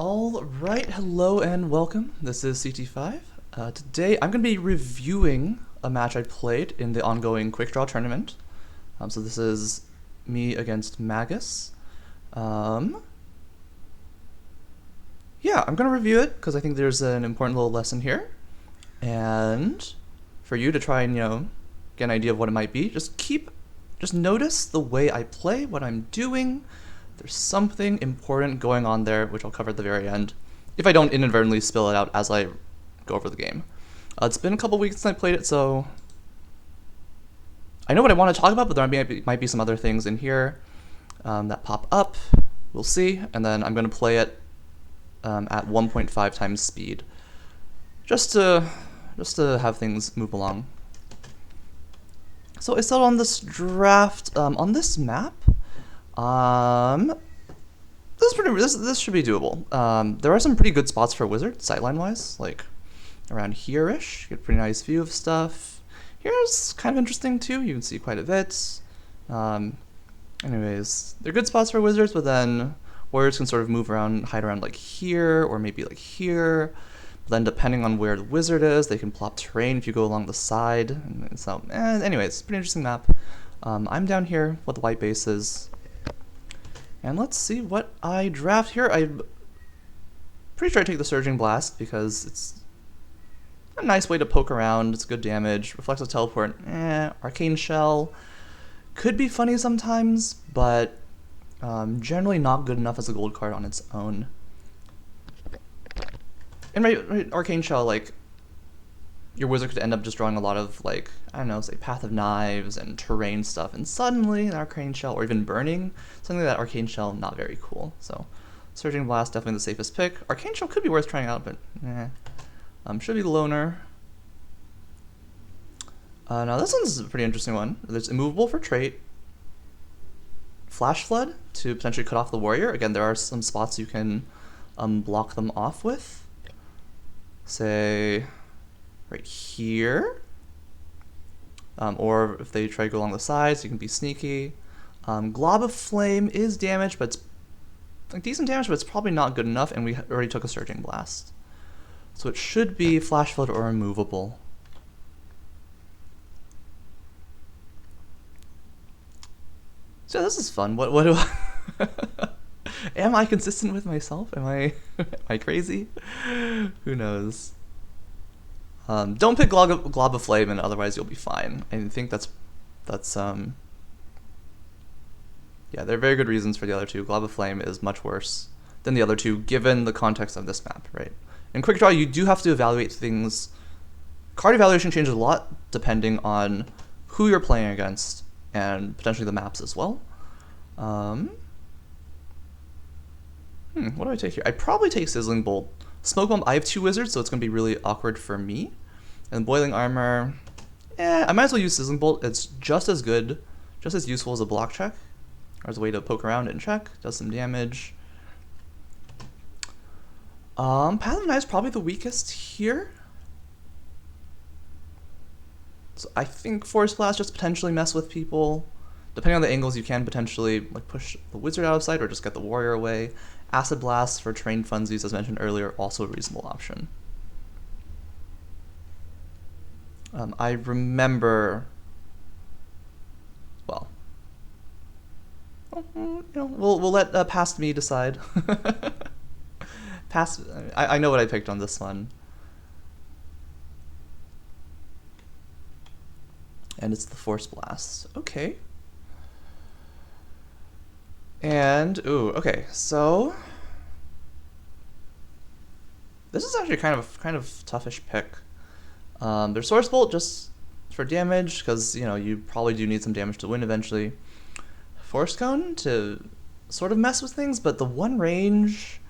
All right, hello and welcome. This is CT5. Today I'm going to be reviewing a match I played in the ongoing Quick Draw tournament. So this is me against Magus. Yeah, I'm going to review it because I think there's an important little lesson here. And for you to try and, get an idea of what it might be, just notice the way I play, what I'm doing. There's something important going on there, which I'll cover at the very end, if I don't inadvertently spill it out as I go over the game. It's been a couple weeks since I played it, so I know what I want to talk about, but there might be some other things in here that pop up. We'll see, and then I'm going to play it at 1.5 times speed, just to have things move along. So I settled on this draft on this map. This should be doable. There are some pretty good spots for wizard sightline wise, like around here-ish. You get a pretty nice view of stuff. Here's kind of interesting too. You can see quite a bit. Anyways, they're good spots for wizards, but then warriors can sort of move around, hide around like here, or maybe like here. But then depending on where the wizard is, they can plop terrain if you go along the side. And so, anyways, pretty interesting map. I'm down here with the white bases. And let's see what I draft here. I'm pretty sure I take the Surging Blast because it's a nice way to poke around. It's good damage. Reflexive Teleport, Arcane Shell could be funny sometimes, but generally not good enough as a gold card on its own. And right, Arcane Shell, like, your wizard could end up just drawing a lot of, like, I don't know, say Path of Knives and terrain stuff, and suddenly an Arcane Shell, or even Burning, something like that Arcane Shell, not very cool. So, Surging Blast, definitely the safest pick. Arcane Shell could be worth trying out, but should be the loner. Now this one's a pretty interesting one. There's Immovable for trait, Flash Flood to potentially cut off the warrior. Again, there are some spots you can block them off with. Say right here, or if they try to go along the sides, you can be sneaky. Glob of Flame is damage, but it's like decent damage, but it's probably not good enough, and we already took a Surging Blast. So it should be Flash Flood or Immovable. So this is fun. What do I... Am I consistent with myself? Am I crazy? Who knows? Don't pick Glob of Flame, and otherwise you'll be fine. I think that's yeah, there are very good reasons for the other two. Glob of Flame is much worse than the other two, given the context of this map, right? In Quick Draw, you do have to evaluate things. Card evaluation changes a lot depending on who you're playing against and potentially the maps as well. What do I take here? I probably take Sizzling Bolt. Smoke Bomb, I have two wizards, so it's going to be really awkward for me. And Boiling Armor, I might as well use Sizzling Bolt. It's just as good, just as useful as a block check, or as a way to poke around and check. Does some damage. Path of Knives is probably the weakest here. So I think Force Blast just potentially mess with people. Depending on the angles, you can potentially like push the wizard out of sight or just get the warrior away. Acid Blast for trained funsies, as mentioned earlier, also a reasonable option. I remember, well, we'll let past me decide. I know what I picked on this one. And it's the Force Blast. Okay. And, okay, so this is actually kind of toughish pick. There's Source Bolt just for damage, because, you probably do need some damage to win eventually. Force Cone to sort of mess with things, but the 1 range,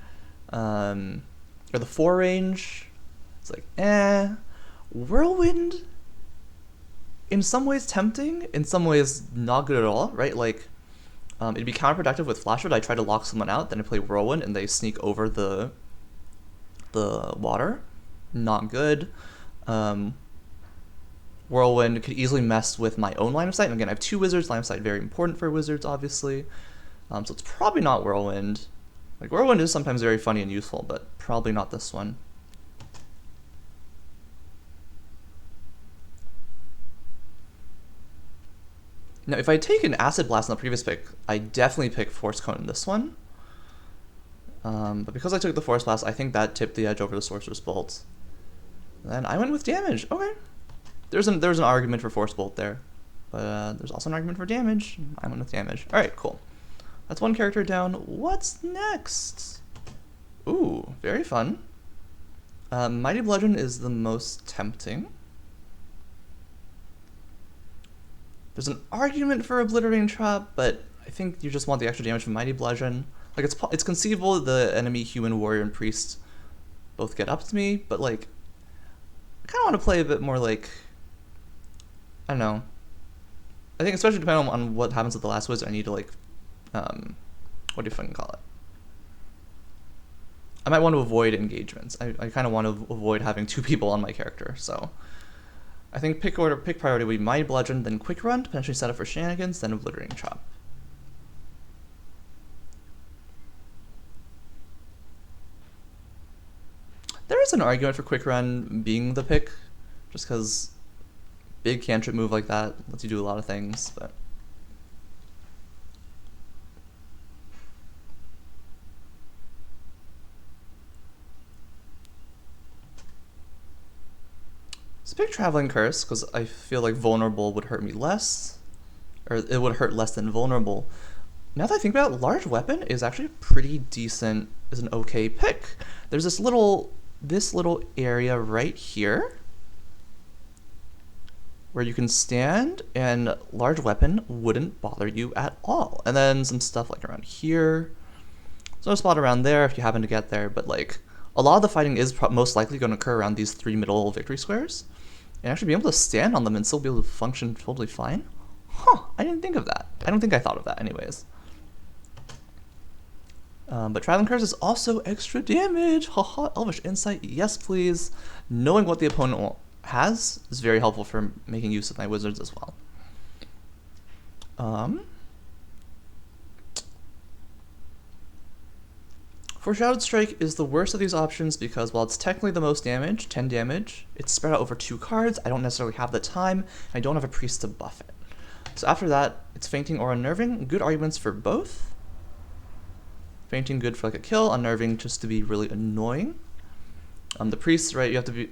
or the 4 range, it's like, Whirlwind, in some ways tempting, in some ways not good at all, right? Like, it'd be counterproductive with Flash Flood. I try to lock someone out, then I play Whirlwind, and they sneak over the water. Not good. Whirlwind could easily mess with my own line of sight. And again, I have 2 wizards. Line of sight very important for wizards, obviously. So it's probably not Whirlwind. Like, Whirlwind is sometimes very funny and useful, but probably not this one. Now, if I take an Acid Blast in the previous pick, I definitely pick Force Cone in this one. But because I took the Force Blast, I think that tipped the edge over the Sorcerer's Bolt. Then I went with damage. Okay. There's an argument for Force Bolt there. But there's also an argument for damage. I went with damage. Alright, cool. That's one character down. What's next? Ooh, very fun. Mighty Bludgeon is the most tempting. There's an argument for Obliterating Trap, but I think you just want the extra damage from Mighty Bludgeon. Like, it's conceivable the enemy human warrior and priest both get up to me, but like, I kind of want to play a bit more like, I don't know. I think especially depending on what happens with the last wizard, I need to like, what do you fucking call it? I might want to avoid engagements. I kind of want to avoid having two people on my character, so I think pick priority would be Mighty Bludgeon, then Quick Run, potentially set up for shenanigans, then Obliterating Trap. There is an argument for Quick Run being the pick, just because big cantrip move like that lets you do a lot of things, but so pick Traveling Curse, because I feel like Vulnerable would hurt me less, or it would hurt less than Vulnerable. Now that I think about it, Large Weapon is actually pretty decent, is an okay pick. There's this little area right here where you can stand and Large Weapon wouldn't bother you at all. And then some stuff like around here. So a spot around there if you happen to get there, but like a lot of the fighting is most likely going to occur around these three middle victory squares. And actually be able to stand on them and still be able to function totally fine. Huh, I didn't think of that. I don't think I thought of that anyways. But Traveling Curse is also extra damage. Haha, Elvish Insight, yes please. Knowing what the opponent has is very helpful for making use of my wizards as well. Foreshadowed Strike is the worst of these options because while it's technically the most damage, 10 damage, it's spread out over 2 cards. I don't necessarily have the time. I don't have a priest to buff it. So after that, it's Fainting or Unnerving. Good arguments for both. Fainting good for like a kill, Unnerving just to be really annoying. The priests, right, you have to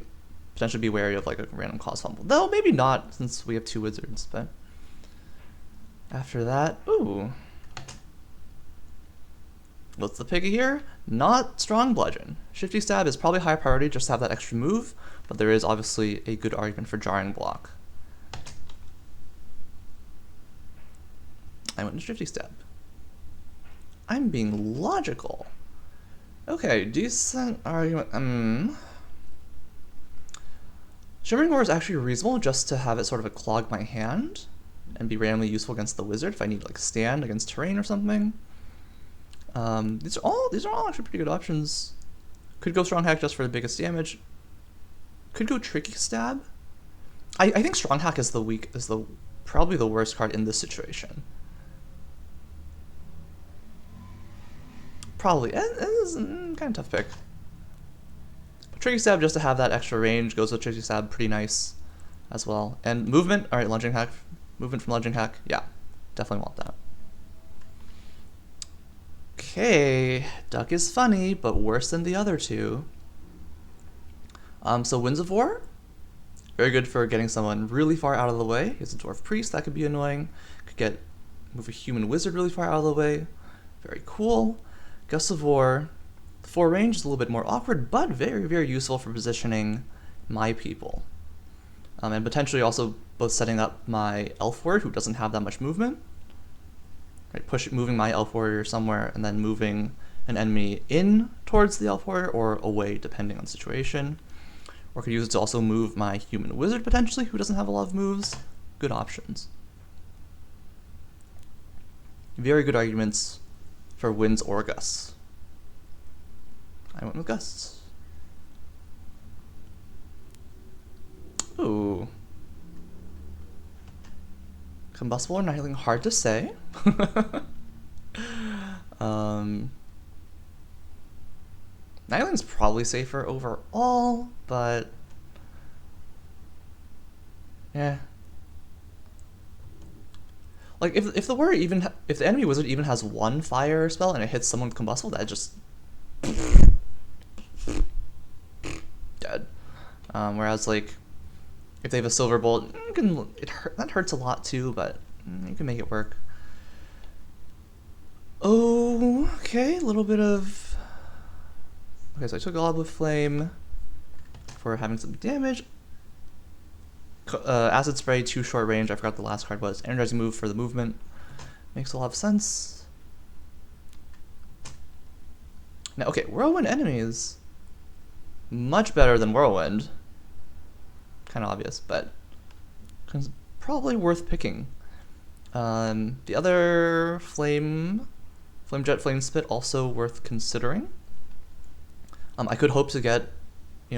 potentially be wary of like a random cause fumble. Though maybe not, since we have 2 wizards, but after that, ooh. What's the pick here? Not Strong Bludgeon. Shifty Stab is probably higher priority just to have that extra move, but there is obviously a good argument for Jarring Block. I went to Shifty Stab. I'm being logical. Okay, decent argument. Shimmering Roar is actually reasonable just to have it sort of clog my hand and be randomly useful against the wizard if I need like stand against terrain or something. These are all actually pretty good options. Could go Strong Hack just for the biggest damage. Could go Tricky Stab. I think Strong Hack is probably the worst card in this situation. Probably. It is kind of tough pick. But Tricky Stab, just to have that extra range, goes with Tricky Stab pretty nice as well. And movement, alright, Lunging Hack. Movement from Lunging Hack, yeah, definitely want that. Okay, Duck is funny, but worse than the other two. So Winds of War, very good for getting someone really far out of the way. He's a Dwarf Priest, that could be annoying. Could move a Human Wizard really far out of the way. Very cool. Gust of War, 4 range is a little bit more awkward, but very, very useful for positioning my people. And potentially also both setting up my Elf Warrior, who doesn't have that much movement. Right, moving my Elf Warrior somewhere, and then moving an enemy in towards the Elf Warrior, or away, depending on the situation. Or could use it to also move my Human Wizard, potentially, who doesn't have a lot of moves. Good options. Very good arguments for Winds or Gusts. I went with Gusts. Ooh. Combustible or Annihilating, hard to say. Nightline's probably safer overall, but yeah. Like if the warrior even if the enemy wizard even has one fire spell and it hits someone with combustible, that just dead. Whereas like if they have a silver bolt, that hurts a lot too, but you can make it work. Oh, okay, a little bit of. Okay, so I took Glob with Flame for having some damage. Acid Spray, too short range. I forgot the last card was. Energizing Move for the movement. Makes a lot of sense. Now, okay, Whirlwind enemies. Much better than Whirlwind. Kind of obvious, but probably worth picking. The other Flame Jet, Flame Spit, also worth considering. I could hope to get,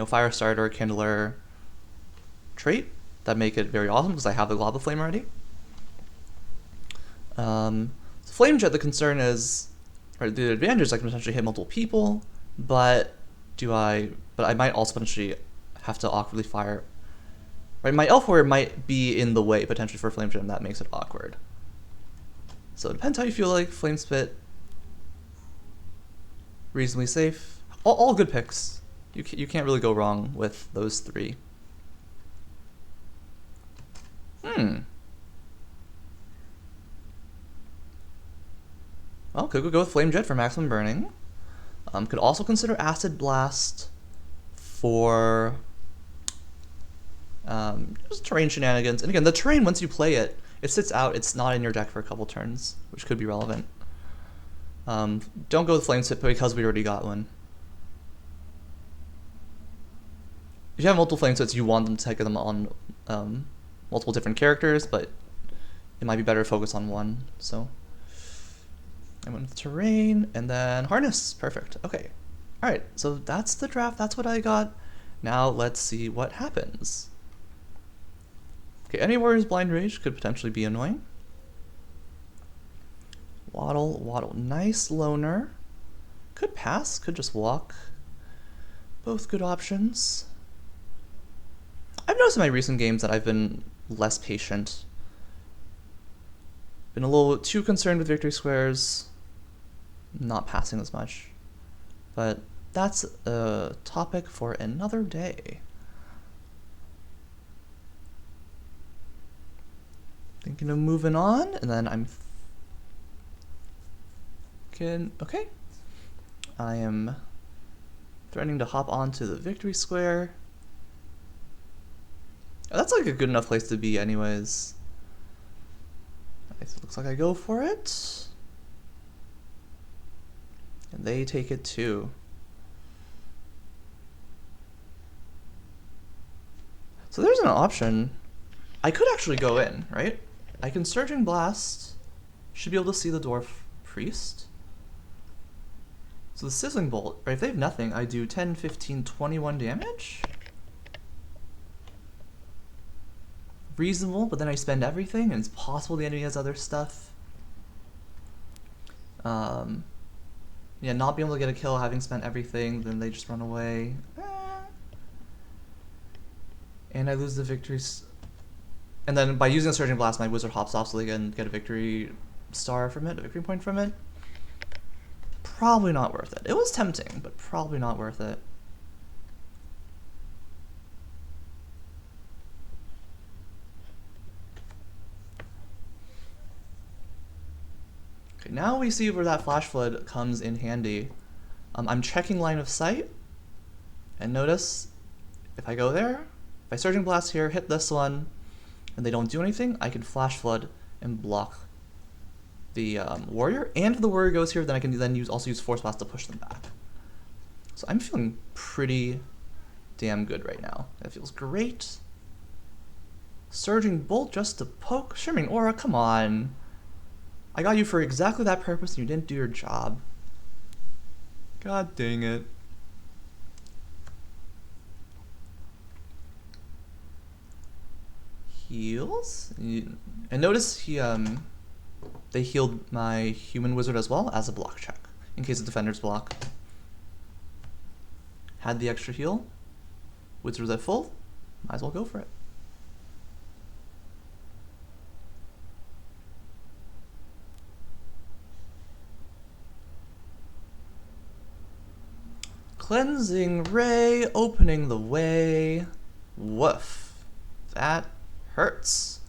Fire Starter, Kindler trait that make it very awesome because I have the Glob of Flame already. Flame Jet, the concern is, or the advantage is I can potentially hit multiple people, but I might also potentially have to awkwardly fire. Right, my Elf Warrior might be in the way potentially for Flame Jet, and that makes it awkward. So it depends how you feel like. Flame Spit, reasonably safe. All good picks. You can't really go wrong with those three. Well, could we go with Flame Jet for maximum burning? Could also consider Acid Blast for just terrain shenanigans. And again, the terrain, once you play it, it sits out. It's not in your deck for a couple turns, which could be relevant. Don't go with Flame Spit because we already got one. If you have multiple Flame Spits, you want them to take them on multiple different characters, but it might be better to focus on one. So I went with terrain and then harness. Perfect. Okay. All right. So that's the draft. That's what I got. Now let's see what happens. Okay. Enemy Warrior's Blind Rage could potentially be annoying. Waddle. Nice loner. Could pass. Could just walk. Both good options. I've noticed in my recent games that I've been less patient. Been a little too concerned with victory squares, not passing as much. But that's a topic for another day. Thinking of moving on, and then okay. I am threatening to hop onto the victory square. That's like a good enough place to be anyways. It looks like I go for it. And they take it too. So there's an option. I could actually go in, right? I can Surging Blast. Should be able to see the Dwarf Priest. So the Sizzling Bolt, right? If they have nothing, I do 10, 15, 21 damage. Reasonable, but then I spend everything, and it's possible the enemy has other stuff. Yeah, not being able to get a kill, having spent everything, then they just run away. And I lose the victories. And then by using a Surging Blast, my wizard hops off so they can get a victory star from it, a victory point from it. Probably not worth it. It was tempting, but probably not worth it. Okay, now we see where that Flash Flood comes in handy. I'm checking line of sight, and notice if I go there, if I Surging Blast here, hit this one, and they don't do anything, I can Flash Flood and block the warrior. And if the warrior goes here, then I can then also use Force Blast to push them back. So I'm feeling pretty damn good right now. That feels great. Surging Bolt just to poke. Shimmering Aura, come on. I got you for exactly that purpose and you didn't do your job. God dang it. Heals? And notice they healed my human wizard as well as a block check, in case the defenders block. Had the extra heal. Wizard was at full. Might as well go for it. Cleansing Ray, opening the way. Woof. That hurts.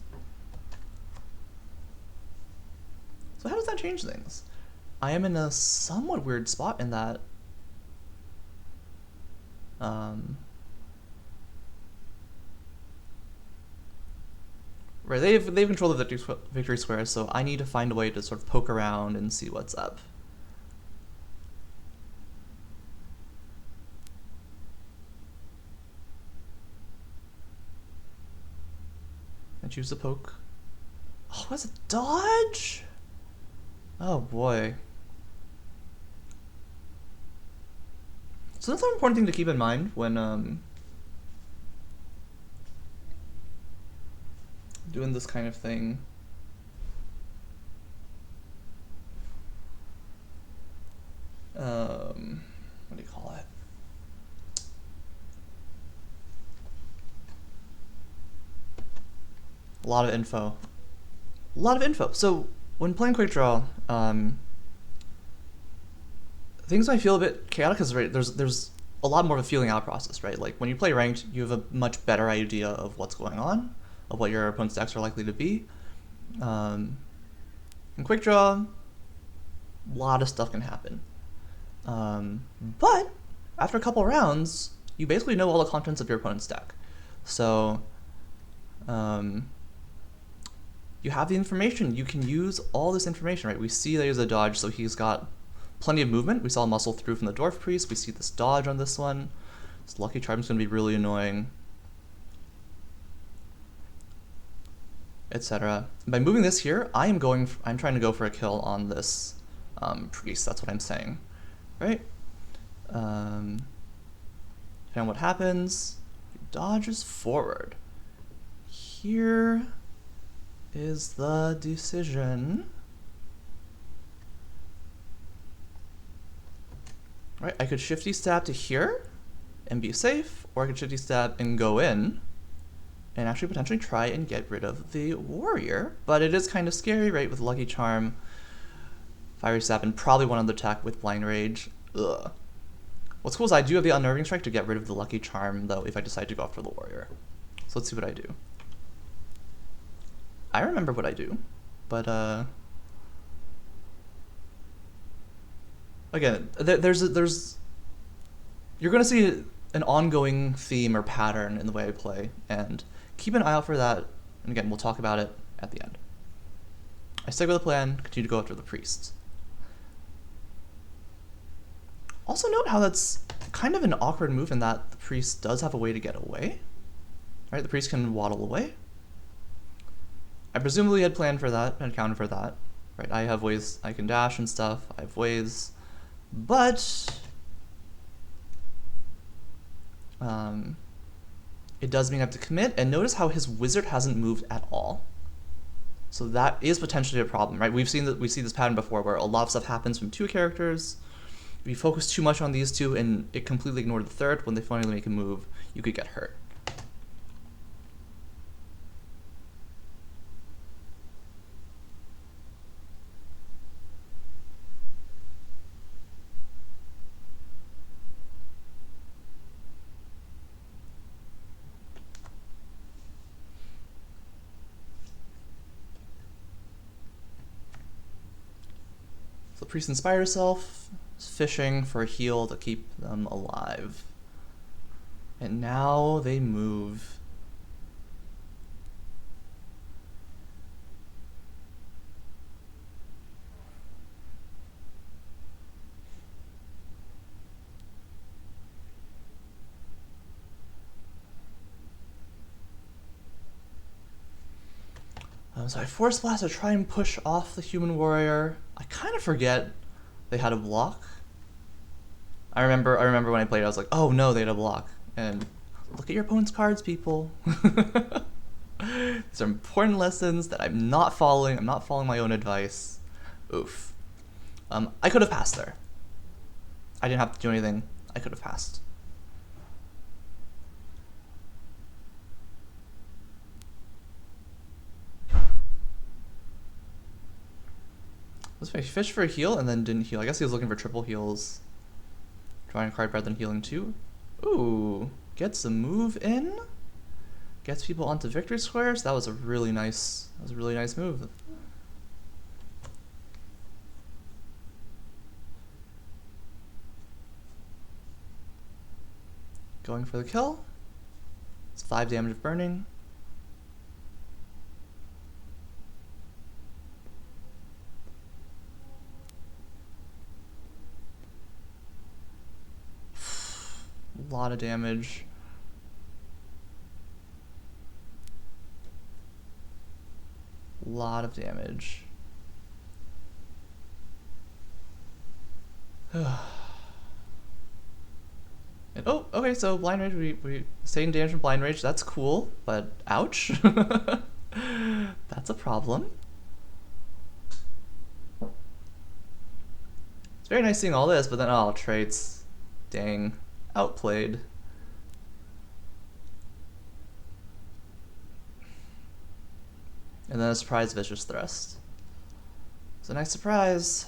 So how does that change things? I am in a somewhat weird spot in that right, they've controlled the victory square, so I need to find a way to sort of poke around and see what's up. I choose to poke. Oh, what's a dodge? Oh boy. So that's an important thing to keep in mind when doing this kind of thing. What do you call it? A lot of info. A lot of info. So when playing Quick Draw, things might feel a bit chaotic because right, there's a lot more of a feeling out process, right? Like when you play ranked, you have a much better idea of what's going on, of what your opponent's decks are likely to be. In Quick Draw, a lot of stuff can happen. But after a couple rounds, you basically know all the contents of your opponent's deck. So you have the information. You can use all this information, right? We see that he's a dodge, so he's got plenty of movement. We saw muscle through from the Dwarf Priest. We see this dodge on this one. This Lucky Charm's going to be really annoying, etc. By moving this here, I'm trying to go for a kill on this priest. That's what I'm saying, right? And what happens? He dodges forward. Here is the decision. Right, I could shifty stab to here and be safe, or I could shifty stab and go in and actually potentially try and get rid of the warrior. But it is kind of scary, right, with Lucky Charm, Fiery Sap, and probably one other attack with Blind Rage. Ugh. What's cool is I do have the Unnerving Strike to get rid of the Lucky Charm, though, if I decide to go for the warrior. So let's see what I do. I remember what I do, but again, there's you're gonna see an ongoing theme or pattern in the way I play, and keep an eye out for that. And again, we'll talk about it at the end. I stick with the plan, continue to go after the priest. Also note how that's kind of an awkward move in that the priest does have a way to get away. Right, the priest can waddle away. I presumably had planned for that and accounted for that. Right, I have ways I can dash and stuff. I have ways, but it does mean I have to commit. And notice how his wizard hasn't moved at all. So that is potentially a problem, right? We see this pattern before where a lot of stuff happens from two characters. If you focus too much on these two and it completely ignored the third, when they finally make a move, you could get hurt. The priest inspires herself, is fishing for a heal to keep them alive. And now they move. So I Force Blast to try and push off the human warrior. I kind of forget they had a block. I remember when I played, I was like, oh no, they had a block. And look at your opponent's cards, people. These are important lessons that I'm not following. I'm not following my own advice. Oof. I could have passed there. I didn't have to do anything. I could have passed. He fished for a heal and then didn't heal. I guess he was looking for triple heals. Drawing a card rather than healing 2. Ooh, gets a move in. Gets people onto victory squares. That was a really nice move. Going for the kill. It's 5 damage of burning. A lot of damage. Lot of damage. And, oh, okay, so blind rage, we taking damage from blind rage, that's cool, but ouch. That's a problem. It's very nice seeing all this, but then, oh, traits. Dang. Outplayed. And then a surprise vicious thrust. It's a nice surprise.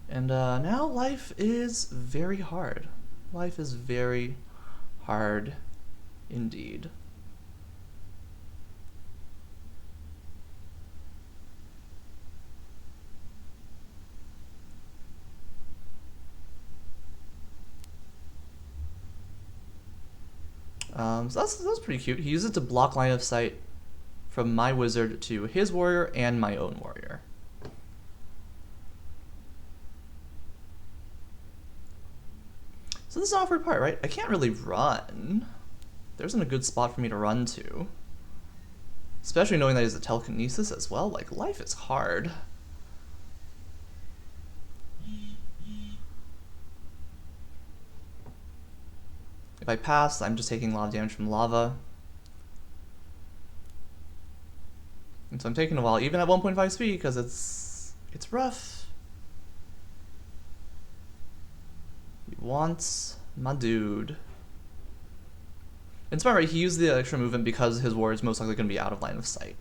And now life is very hard. Life is very hard indeed. So that's pretty cute. He used it to block line of sight from my wizard to his warrior and my own warrior. So this is an awkward part, right? I can't really run. There isn't a good spot for me to run to. Especially knowing that he has a telekinesis as well. Like, life is hard. If I pass, I'm just taking a lot of damage from lava. And so I'm taking a while, even at 1.5 speed, because it's rough. He wants my dude. It's smart, right? He used the extra movement because his warrior is most likely going to be out of line of sight.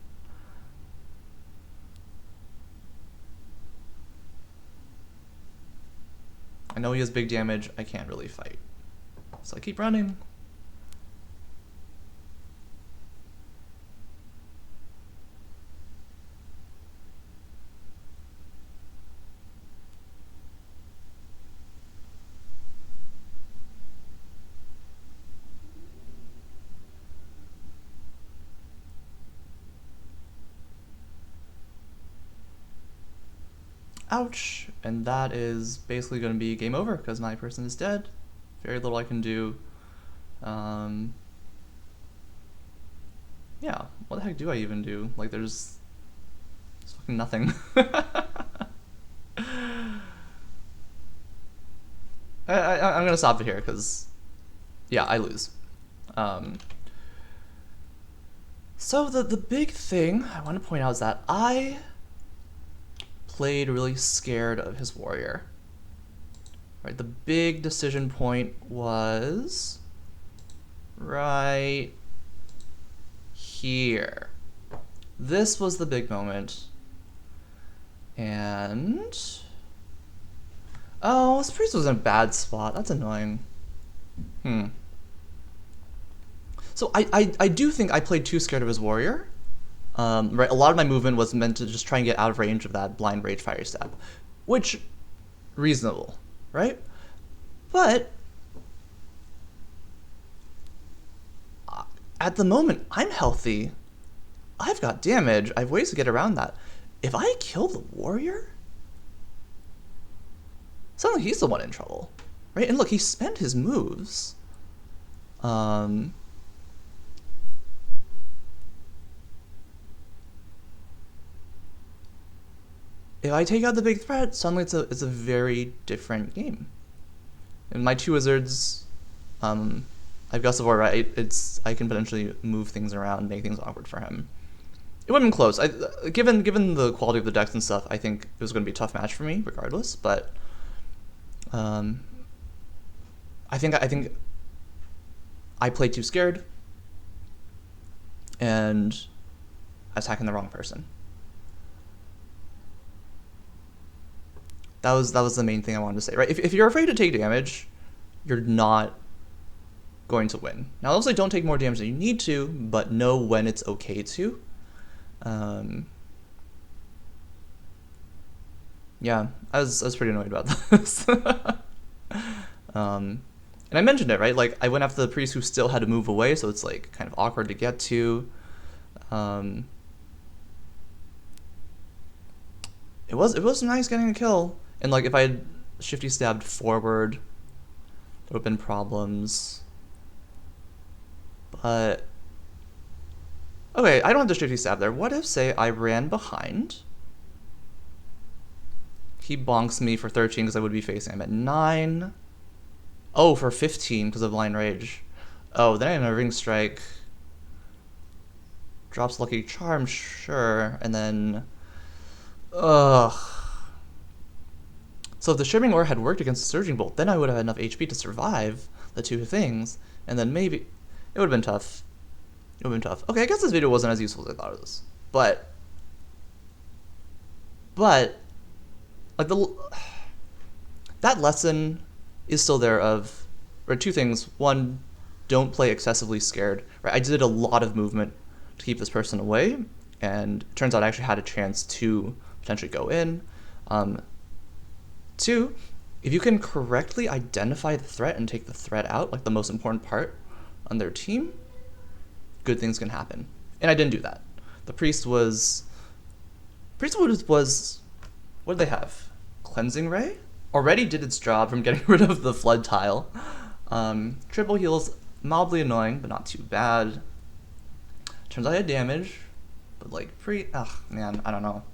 I know he has big damage. I can't really fight. So I keep running. Ouch. And that is basically going to be game over because my person is dead. Very little I can do. Yeah, what the heck do I even do? Like, there's fucking nothing. I'm gonna stop it here because, yeah, I lose. So the big thing I want to point out is that I played really scared of his warrior. Right, the big decision point was right here. This was the big moment. And oh, this priest was in a bad spot. That's annoying. So I do think I played too scared of his warrior. Right, a lot of my movement was meant to just try and get out of range of that blind rage fire stab, which reasonable, right? But at the moment, I'm healthy. I've got damage. I have ways to get around that. If I kill the warrior, suddenly he's the one in trouble, right? And look, he spent his moves. If I take out the big threat, suddenly it's a very different game. And my two wizards, I've Gust of War, right? I can potentially move things around, make things awkward for him. It would have been close. Given the quality of the decks and stuff, I think it was going to be a tough match for me, regardless. But I think I played too scared and attacking the wrong person. That was the main thing I wanted to say, right? If you're afraid to take damage, you're not going to win. Now, obviously, don't take more damage than you need to, but know when it's okay to. Yeah, I was pretty annoyed about this. And I mentioned it, right? Like, I went after the priest who still had to move away, so it's like kind of awkward to get to. It was nice getting a kill. And like if I had shifty stabbed forward, there would have been problems. But okay, I don't have to shifty stab there. What if, say, I ran behind? He bonks me for 13 because I would be facing him at 9. Oh, for 15 because of line rage. Oh, then I have a ring strike. Drops lucky charm, sure, and then ugh. So if the Shimmering Ore had worked against the Surging Bolt, then I would have had enough HP to survive the two things, and then maybe it would have been tough. It would have been tough. Okay, I guess this video wasn't as useful as I thought it was, but like that lesson is still there of, or two things. One, don't play excessively scared. Right, I did a lot of movement to keep this person away, and it turns out I actually had a chance to potentially go in. Two, if you can correctly identify the threat and take the threat out, like the most important part on their team, good things can happen. And I didn't do that. The priest was, what did they have? Cleansing Ray? Already did its job from getting rid of the flood tile. Triple heals, mildly annoying, but not too bad. Turns out I had damage, but like man, I don't know.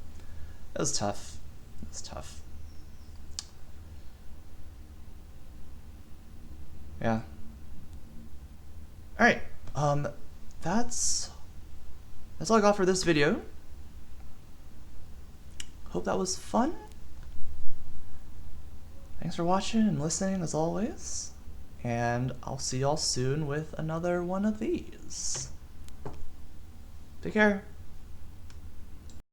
It was tough. It was tough. Yeah. All right. That's all I got for this video. Hope that was fun. Thanks for watching and listening as always. And I'll see y'all soon with another one of these. Take care.